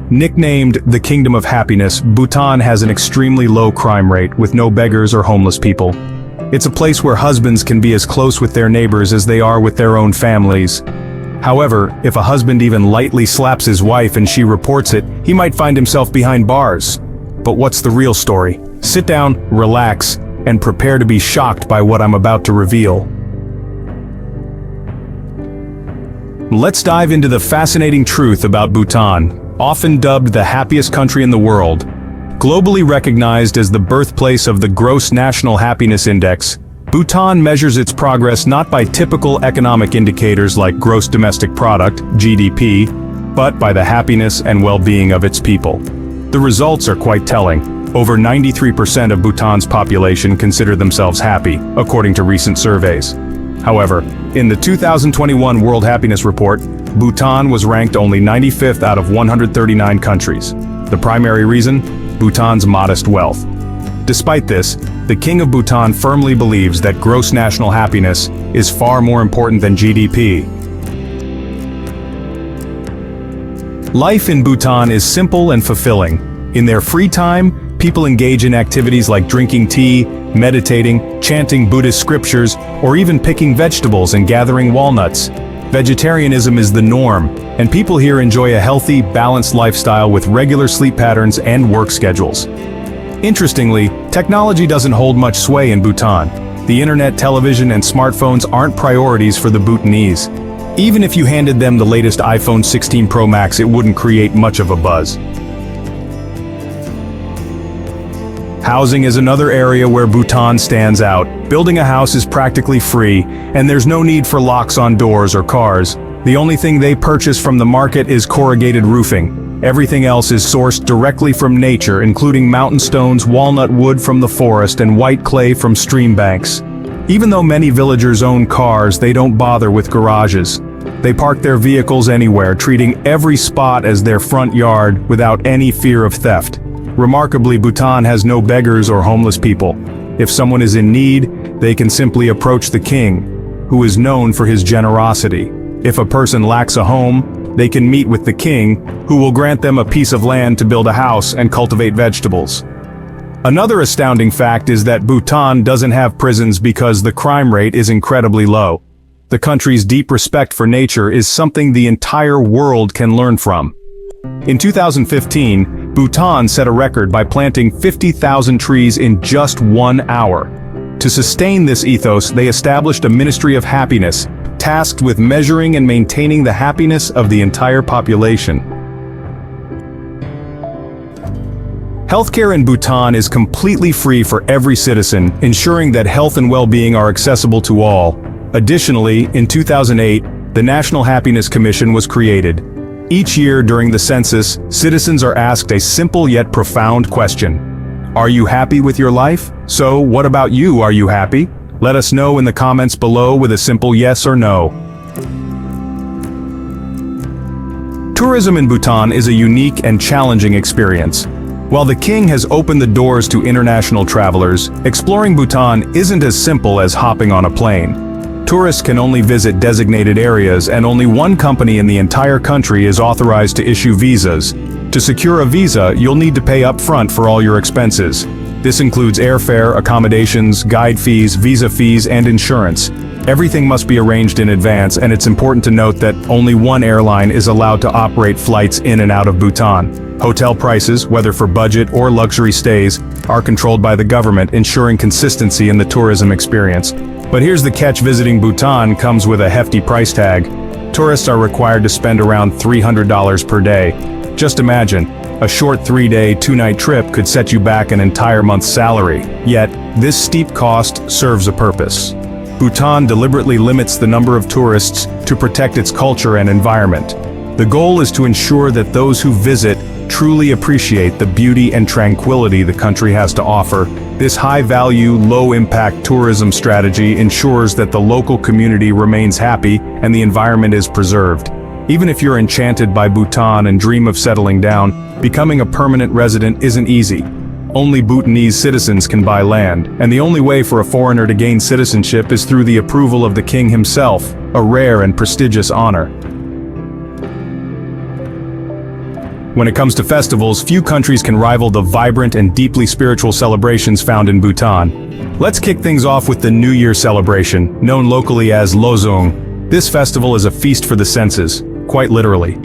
Nicknamed the Kingdom of Happiness, Bhutan has an extremely low crime rate with no beggars or homeless people. It's a place where husbands can be as close with their neighbors as they are with their own families. However, if a husband even lightly slaps his wife and she reports it, he might find himself behind bars. But what's the real story? Sit down, relax, and prepare to be shocked by what I'm about to reveal. Let's dive into the fascinating truth about Bhutan. Often dubbed the happiest country in the world, globally recognized as the birthplace of the Gross National Happiness Index, Bhutan measures its progress not by typical economic indicators like gross domestic product, GDP, but by the happiness and well-being of its people. The results are quite telling. Over 93% of Bhutan's population consider themselves happy, according to recent surveys. However, in the 2021 World Happiness Report, Bhutan was ranked only 95th out of 139 countries. The primary reason? Bhutan's modest wealth. Despite this, the King of Bhutan firmly believes that gross national happiness is far more important than GDP. Life in Bhutan is simple and fulfilling. In their free time, people engage in activities like drinking tea, meditating, chanting Buddhist scriptures, or even picking vegetables and gathering walnuts. Vegetarianism is the norm, and people here enjoy a healthy, balanced lifestyle with regular sleep patterns and work schedules. Interestingly, technology doesn't hold much sway in Bhutan. The internet, television, and smartphones aren't priorities for the Bhutanese. Even if you handed them the latest iPhone 16 Pro Max, it wouldn't create much of a buzz. Housing is another area where Bhutan stands out. Building a house is practically free, and there's no need for locks on doors or cars. The only thing they purchase from the market is corrugated roofing. Everything else is sourced directly from nature, including mountain stones, walnut wood from the forest, and white clay from stream banks. Even though many villagers own cars, they don't bother with garages. They park their vehicles anywhere, treating every spot as their front yard without any fear of theft. Remarkably, Bhutan has no beggars or homeless people. If someone is in need, they can simply approach the king, who is known for his generosity. If a person lacks a home, they can meet with the king, who will grant them a piece of land to build a house and cultivate vegetables. Another astounding fact is that Bhutan doesn't have prisons because the crime rate is incredibly low. The country's deep respect for nature is something the entire world can learn from. In 2015, Bhutan set a record by planting 50,000 trees in just 1 hour. To sustain this ethos, they established a Ministry of Happiness, tasked with measuring and maintaining the happiness of the entire population. Healthcare in Bhutan is completely free for every citizen, ensuring that health and well-being are accessible to all. Additionally, in 2008, the National Happiness Commission was created. Each year during the census, citizens are asked a simple yet profound question. Are you happy with your life? So, what about you? Are you happy? Let us know in the comments below with a simple yes or no. Tourism in Bhutan is a unique and challenging experience. While the king has opened the doors to international travelers, exploring Bhutan isn't as simple as hopping on a plane. Tourists can only visit designated areas, and only one company in the entire country is authorized to issue visas. To secure a visa, you'll need to pay up front for all your expenses. This includes airfare, accommodations, guide fees, visa fees, and insurance. Everything must be arranged in advance, and it's important to note that only one airline is allowed to operate flights in and out of Bhutan. Hotel prices, whether for budget or luxury stays, are controlled by the government, ensuring consistency in the tourism experience. But here's the catch: visiting Bhutan comes with a hefty price tag. Tourists are required to spend around $300 per day. Just imagine, a short 3-day, 2-night trip could set you back an entire month's salary. Yet, this steep cost serves a purpose. Bhutan deliberately limits the number of tourists to protect its culture and environment. The goal is to ensure that those who visit truly appreciate the beauty and tranquility the country has to offer. This high-value, low-impact tourism strategy ensures that the local community remains happy and the environment is preserved. Even if you're enchanted by Bhutan and dream of settling down, becoming a permanent resident isn't easy. Only Bhutanese citizens can buy land, and the only way for a foreigner to gain citizenship is through the approval of the king himself, a rare and prestigious honor. When it comes to festivals, few countries can rival the vibrant and deeply spiritual celebrations found in Bhutan. Let's kick things off with the New Year celebration, known locally as Losung. This festival is a feast for the senses, quite literally.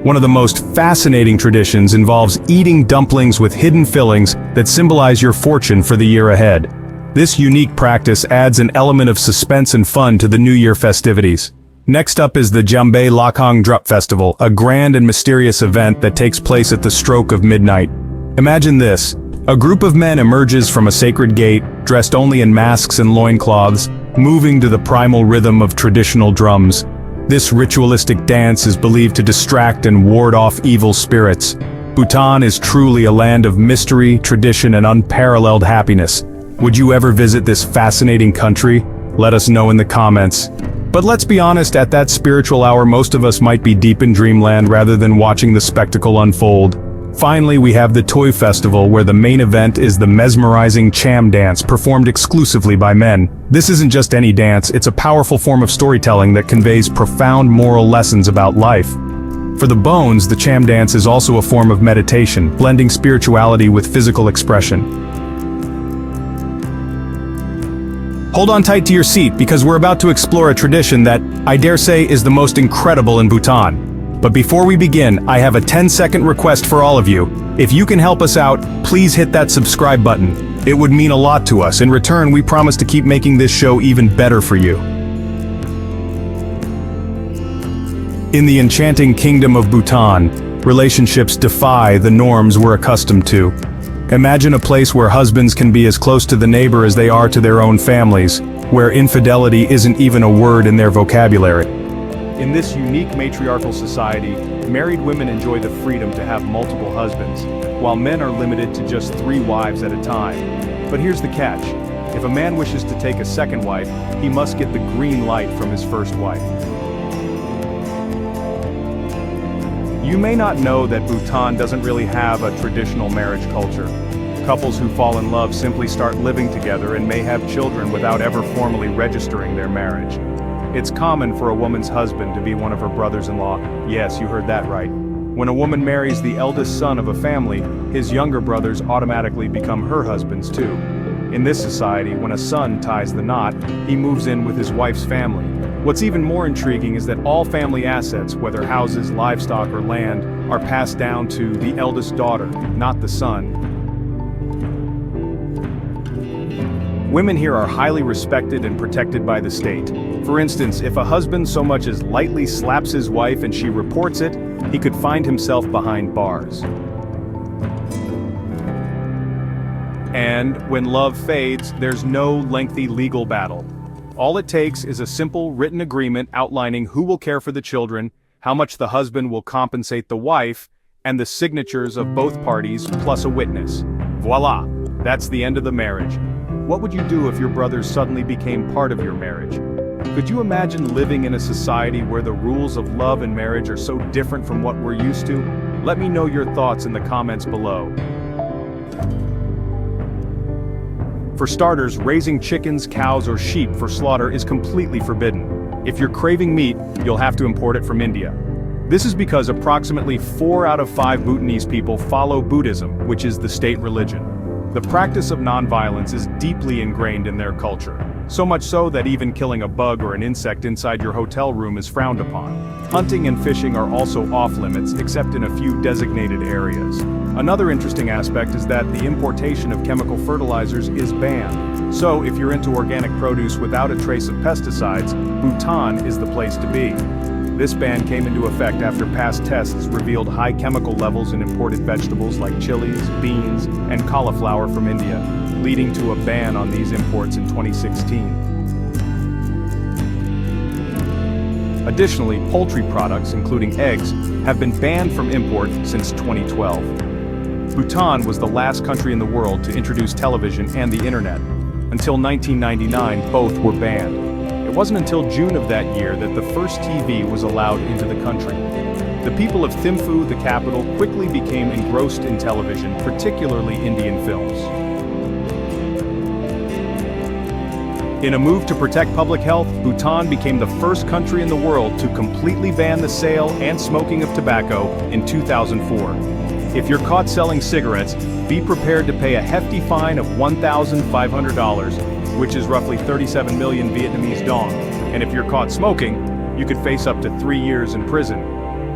One of the most fascinating traditions involves eating dumplings with hidden fillings that symbolize your fortune for the year ahead. This unique practice adds an element of suspense and fun to the New Year festivities. Next up is the Jambe Lakhang Drup Festival, a grand and mysterious event that takes place at the stroke of midnight. Imagine this. A group of men emerges from a sacred gate, dressed only in masks and loincloths, moving to the primal rhythm of traditional drums. This ritualistic dance is believed to distract and ward off evil spirits. Bhutan is truly a land of mystery, tradition, and unparalleled happiness. Would you ever visit this fascinating country? Let us know in the comments. But let's be honest, at that spiritual hour most of us might be deep in dreamland rather than watching the spectacle unfold. Finally, we have the Toy Festival, where the main event is the mesmerizing Cham dance performed exclusively by men. This isn't just any dance, it's a powerful form of storytelling that conveys profound moral lessons about life. For the Bones, the Cham dance is also a form of meditation, blending spirituality with physical expression. Hold on tight to your seat because we're about to explore a tradition that, I dare say, is the most incredible in Bhutan. But before we begin, I have a 10-second request for all of you. If you can help us out, please hit that subscribe button. It would mean a lot to us. In return, we promise to keep making this show even better for you. In the enchanting kingdom of Bhutan, relationships defy the norms we're accustomed to. Imagine a place where husbands can be as close to the neighbor as they are to their own families, where infidelity isn't even a word in their vocabulary. In this unique matriarchal society, married women enjoy the freedom to have multiple husbands, while men are limited to just 3 wives at a time. But here's the catch. If a man wishes to take a second wife, he must get the green light from his first wife. You may not know that Bhutan doesn't really have a traditional marriage culture. Couples who fall in love simply start living together and may have children without ever formally registering their marriage. It's common for a woman's husband to be one of her brothers-in-law. Yes, you heard that right. When a woman marries the eldest son of a family, his younger brothers automatically become her husbands too. In this society, when a son ties the knot, he moves in with his wife's family. What's even more intriguing is that all family assets, whether houses, livestock, or land, are passed down to the eldest daughter, not the son. Women here are highly respected and protected by the state. For instance, if a husband so much as lightly slaps his wife and she reports it, he could find himself behind bars. And when love fades, there's no lengthy legal battle. All it takes is a simple written agreement outlining who will care for the children, how much the husband will compensate the wife, and the signatures of both parties plus a witness. Voila! That's the end of the marriage. What would you do if your brothers suddenly became part of your marriage? Could you imagine living in a society where the rules of love and marriage are so different from what we're used to? Let me know your thoughts in the comments below. For starters, raising chickens, cows, or sheep for slaughter is completely forbidden. If you're craving meat, you'll have to import it from India. This is because approximately 4 out of 5 Bhutanese people follow Buddhism, which is the state religion. The practice of nonviolence is deeply ingrained in their culture, so much so that even killing a bug or an insect inside your hotel room is frowned upon. Hunting and fishing are also off-limits, except in a few designated areas. Another interesting aspect is that the importation of chemical fertilizers is banned. So, if you're into organic produce without a trace of pesticides, Bhutan is the place to be. This ban came into effect after past tests revealed high chemical levels in imported vegetables like chilies, beans, and cauliflower from India, leading to a ban on these imports in 2016. Additionally, poultry products, including eggs, have been banned from import since 2012. Bhutan was the last country in the world to introduce television and the internet. Until 1999, both were banned. It wasn't until June of that year that the first TV was allowed into the country. The people of Thimphu, the capital, quickly became engrossed in television, particularly Indian films. In a move to protect public health, Bhutan became the first country in the world to completely ban the sale and smoking of tobacco in 2004. If you're caught selling cigarettes, be prepared to pay a hefty fine of $1,500, which is roughly 37 million Vietnamese dong. And if you're caught smoking, you could face up to 3 years in prison.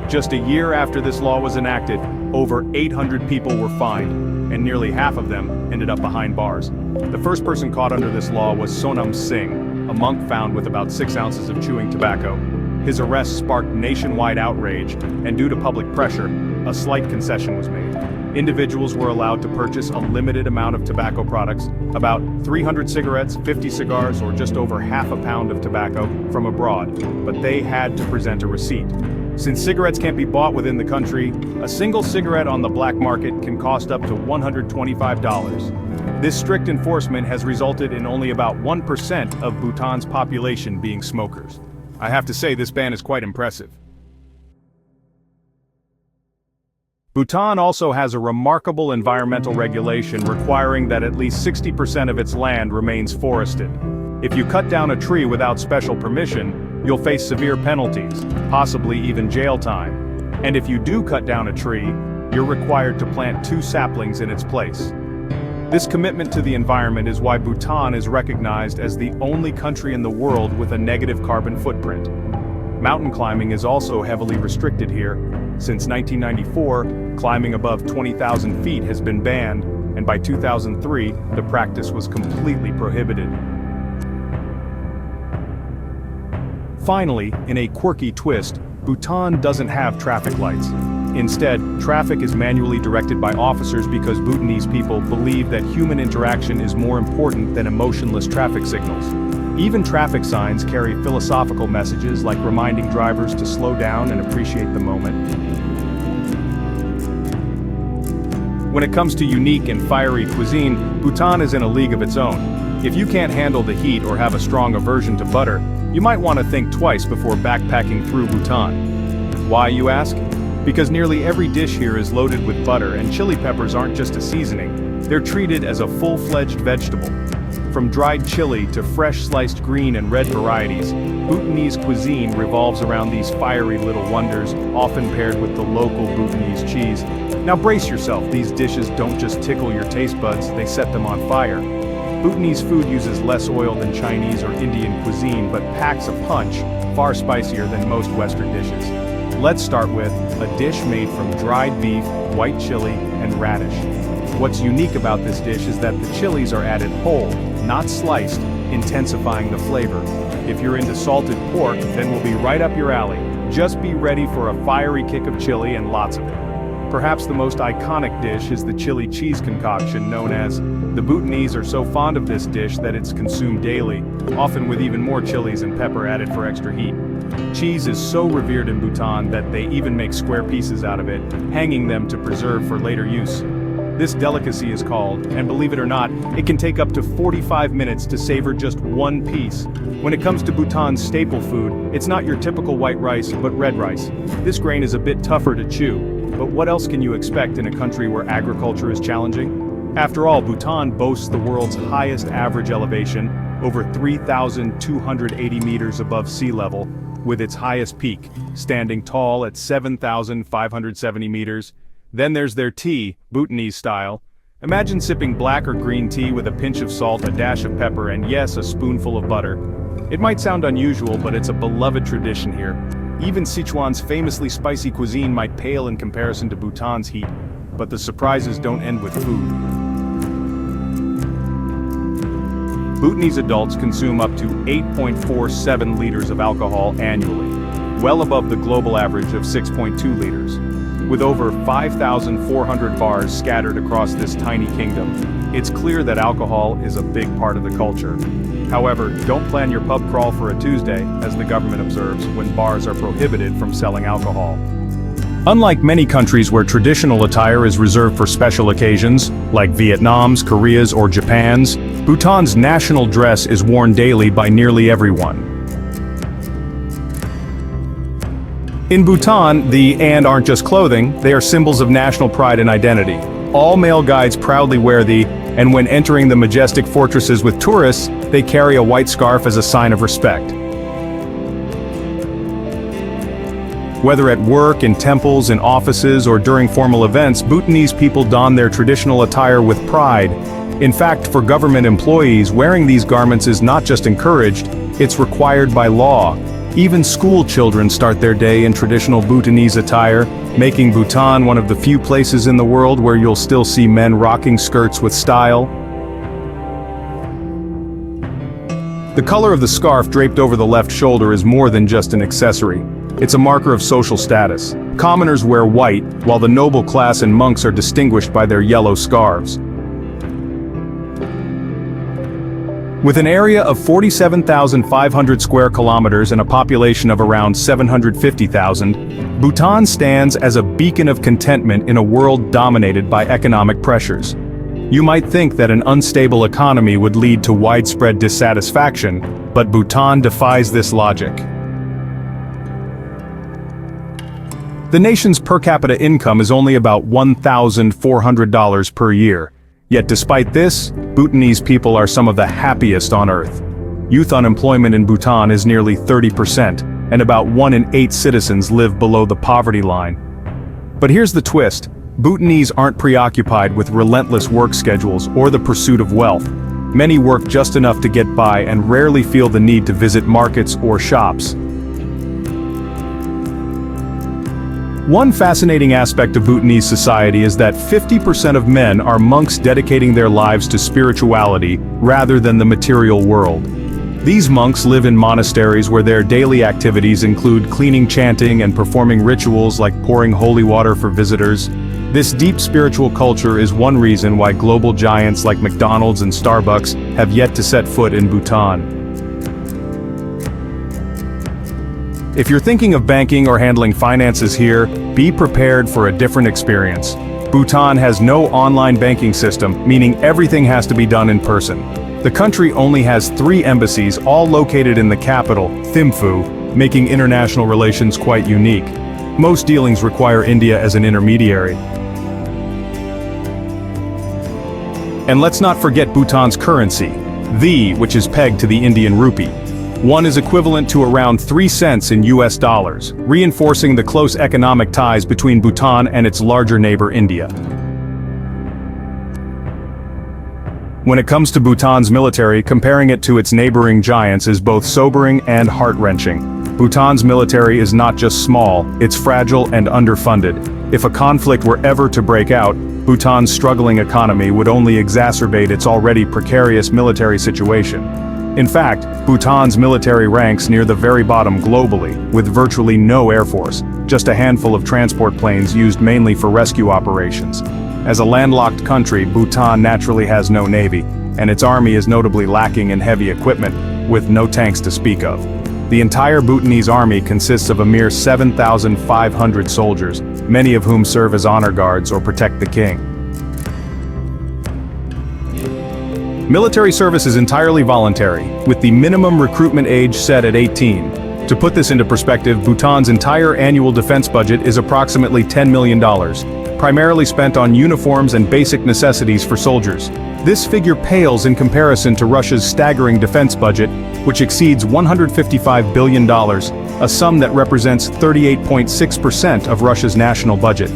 Just a year after this law was enacted, over 800 people were fined, and nearly half of them ended up behind bars. The first person caught under this law was Sonam Singh, a monk found with about 6 ounces of chewing tobacco. His arrest sparked nationwide outrage, and due to public pressure, a slight concession was made. Individuals were allowed to purchase a limited amount of tobacco products, about 300 cigarettes, 50 cigars, or just over half a pound of tobacco, from abroad, but they had to present a receipt. Since cigarettes can't be bought within the country, a single cigarette on the black market can cost up to $125. This strict enforcement has resulted in only about 1% of Bhutan's population being smokers. I have to say this ban is quite impressive. Bhutan also has a remarkable environmental regulation requiring that at least 60% of its land remains forested. If you cut down a tree without special permission, you'll face severe penalties, possibly even jail time. And if you do cut down a tree, you're required to plant 2 saplings in its place. This commitment to the environment is why Bhutan is recognized as the only country in the world with a negative carbon footprint. Mountain climbing is also heavily restricted here. Since 1994, climbing above 20,000 feet has been banned, and by 2003, the practice was completely prohibited. Finally, in a quirky twist, Bhutan doesn't have traffic lights. Instead, traffic is manually directed by officers because Bhutanese people believe that human interaction is more important than emotionless traffic signals. Even traffic signs carry philosophical messages like reminding drivers to slow down and appreciate the moment. When it comes to unique and fiery cuisine, Bhutan is in a league of its own. If you can't handle the heat or have a strong aversion to butter, you might want to think twice before backpacking through Bhutan. Why, you ask? Because nearly every dish here is loaded with butter, and chili peppers aren't just a seasoning, they're treated as a full-fledged vegetable. From dried chili to fresh sliced green and red varieties, Bhutanese cuisine revolves around these fiery little wonders, often paired with the local Bhutanese cheese. Now brace yourself, these dishes don't just tickle your taste buds, they set them on fire. Bhutanese food uses less oil than Chinese or Indian cuisine, but packs a punch, far spicier than most Western dishes. Let's start with a dish made from dried beef, white chili, and radish. What's unique about this dish is that the chilies are added whole, not sliced, intensifying the flavor. If you're into salted pork, then we'll be right up your alley. Just be ready for a fiery kick of chili and lots of it. Perhaps the most iconic dish is the chili cheese concoction known as. The Bhutanese are so fond of this dish that it's consumed daily, often with even more chilies and pepper added for extra heat. Cheese is so revered in Bhutan that they even make square pieces out of it, hanging them to preserve for later use. This delicacy is called, and believe it or not, it can take up to 45 minutes to savor just one piece. When it comes to Bhutan's staple food, it's not your typical white rice, but red rice. This grain is a bit tougher to chew, but what else can you expect in a country where agriculture is challenging? After all, Bhutan boasts the world's highest average elevation, over 3,280 meters above sea level, with its highest peak, standing tall at 7,570 meters. Then there's their tea, Bhutanese style. Imagine sipping black or green tea with a pinch of salt, a dash of pepper, and yes, a spoonful of butter. It might sound unusual, but it's a beloved tradition here. Even Sichuan's famously spicy cuisine might pale in comparison to Bhutan's heat, but the surprises don't end with food. Bhutanese adults consume up to 8.47 liters of alcohol annually, well above the global average of 6.2 liters. With over 5,400 bars scattered across this tiny kingdom, it's clear that alcohol is a big part of the culture. However, don't plan your pub crawl for a Tuesday, as the government observes, when bars are prohibited from selling alcohol. Unlike many countries where traditional attire is reserved for special occasions, like Vietnam's, Korea's, or Japan's, Bhutan's national dress is worn daily by nearly everyone. In Bhutan, the and aren't just clothing, they are symbols of national pride and identity. All male guides proudly wear the, and when entering the majestic fortresses with tourists, they carry a white scarf as a sign of respect. Whether at work, in temples, in offices, or during formal events, Bhutanese people don their traditional attire with pride. In fact, for government employees, wearing these garments is not just encouraged, it's required by law. Even school children start their day in traditional Bhutanese attire, making Bhutan one of the few places in the world where you'll still see men rocking skirts with style. The color of the scarf draped over the left shoulder is more than just an accessory. It's a marker of social status. Commoners wear white, while the noble class and monks are distinguished by their yellow scarves. With an area of 47,500 square kilometers and a population of around 750,000, Bhutan stands as a beacon of contentment in a world dominated by economic pressures. You might think that an unstable economy would lead to widespread dissatisfaction, but Bhutan defies this logic. The nation's per capita income is only about $1,400 per year. Yet despite this, Bhutanese people are some of the happiest on earth. Youth unemployment in Bhutan is nearly 30%, and about 1 in 8 citizens live below the poverty line. But here's the twist: Bhutanese aren't preoccupied with relentless work schedules or the pursuit of wealth. Many work just enough to get by and rarely feel the need to visit markets or shops. One fascinating aspect of Bhutanese society is that 50% of men are monks dedicating their lives to spirituality rather than the material world. These monks live in monasteries where their daily activities include cleaning, chanting, and performing rituals like pouring holy water for visitors. This deep spiritual culture is one reason why global giants like McDonald's and Starbucks have yet to set foot in Bhutan. If you're thinking of banking or handling finances here, be prepared for a different experience. Bhutan has no online banking system, meaning everything has to be done in person. The country only has 3 embassies, all located in the capital, Thimphu, making international relations quite unique. Most dealings require India as an intermediary. And let's not forget Bhutan's currency, which is pegged to the Indian rupee. One is equivalent to around 3 cents in US dollars, reinforcing the close economic ties between Bhutan and its larger neighbor India. When it comes to Bhutan's military, comparing it to its neighboring giants is both sobering and heart-wrenching. Bhutan's military is not just small, it's fragile and underfunded. If a conflict were ever to break out, Bhutan's struggling economy would only exacerbate its already precarious military situation. In fact, Bhutan's military ranks near the very bottom globally, with virtually no air force, just a handful of transport planes used mainly for rescue operations. As a landlocked country, Bhutan naturally has no navy, and its army is notably lacking in heavy equipment, with no tanks to speak of. The entire Bhutanese army consists of a mere 7,500 soldiers, many of whom serve as honor guards or protect the king. Military service is entirely voluntary, with the minimum recruitment age set at 18. To put this into perspective, Bhutan's entire annual defense budget is approximately $10 million, primarily spent on uniforms and basic necessities for soldiers. This figure pales in comparison to Russia's staggering defense budget, which exceeds $155 billion, a sum that represents 38.6% of Russia's national budget.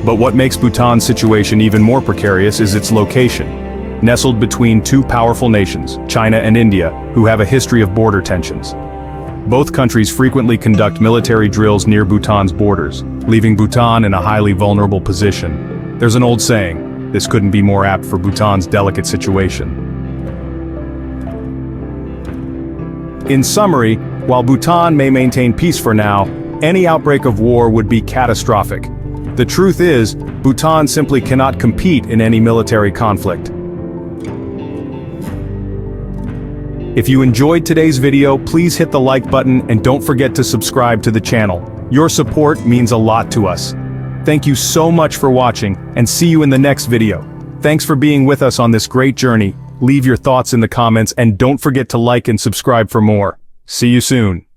But what makes Bhutan's situation even more precarious is its location. Nestled between 2 powerful nations, China and India, who have a history of border tensions. Both countries frequently conduct military drills near Bhutan's borders, leaving Bhutan in a highly vulnerable position. There's an old saying, this couldn't be more apt for Bhutan's delicate situation. In summary, while Bhutan may maintain peace for now, any outbreak of war would be catastrophic. The truth is, Bhutan simply cannot compete in any military conflict. If you enjoyed today's video, please hit the like button and don't forget to subscribe to the channel. Your support means a lot to us. Thank you so much for watching, and see you in the next video. Thanks for being with us on this great journey. Leave your thoughts in the comments and don't forget to like and subscribe for more. See you soon.